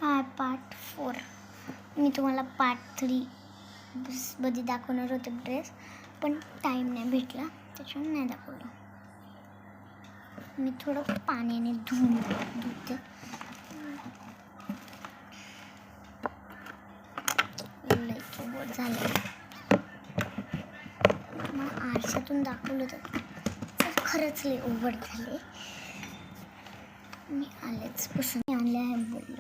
Part 4 मी तुम्हाला part 3 मध्ये दाखवणार होते ड्रेस, पण टाईम नाही भेटला त्याच्यामुळे नाही दाखवलं. मी थोडं पाण्याने धुते. लई झालं. मग आरशातून दाखवलं तर खरंच लई ओव्हर झाले. मी आलेच पुसून आणले आहे बोललं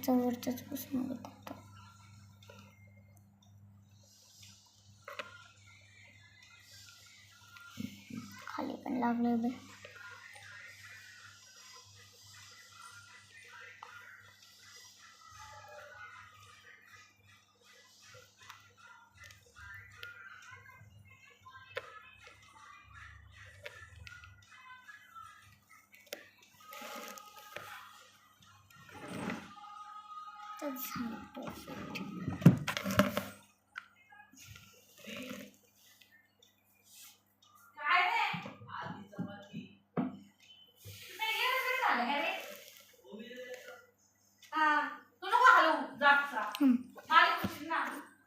वरचंच पुसून बघतो. खाली पण लागलोय बे. तर झालं परफेक्ट.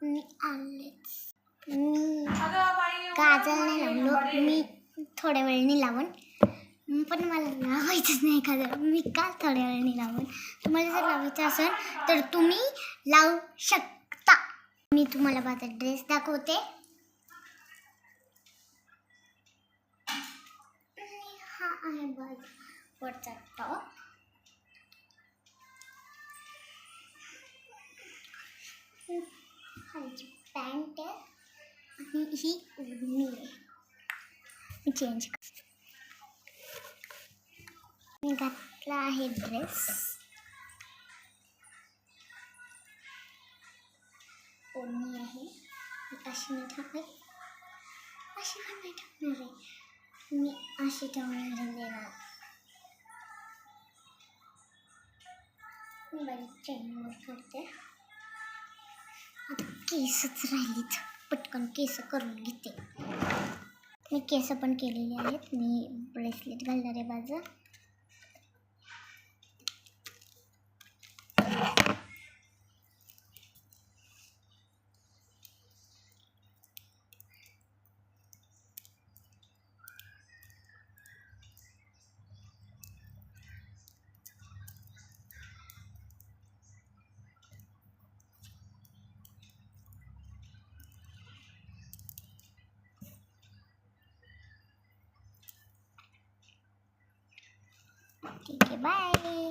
मी आलेच. काजल नाही लावलो मी, थोड्या वेळाने लावून, पण मला लावायचंच नाही काजल. मी का थोड्या वेळाने लावून? तुम्हाला जर लावायचं असेल तर तुम्ही लावू शकता. मी तुम्हाला माझा ड्रेस दाखवते. हा आहे बघ वरचा टॉप. खालची पॅन्ट आहे आणि ही ओढणी आहे. मी चेंज करते. मी घातला आहे ड्रेस. ओढणी आहे. अशी नाही टाकणार, अशी पण नाही टाकणार आहे. मी अशी ठेवणार देणार. मी बारीक चेनवर करते. आता केसच राहिलीत, पटकन केस करून घेते. मी केस पण केलेली आहेत. मी ब्रेसलेट घालणार आहे माझं. ठीक आहे, बाय.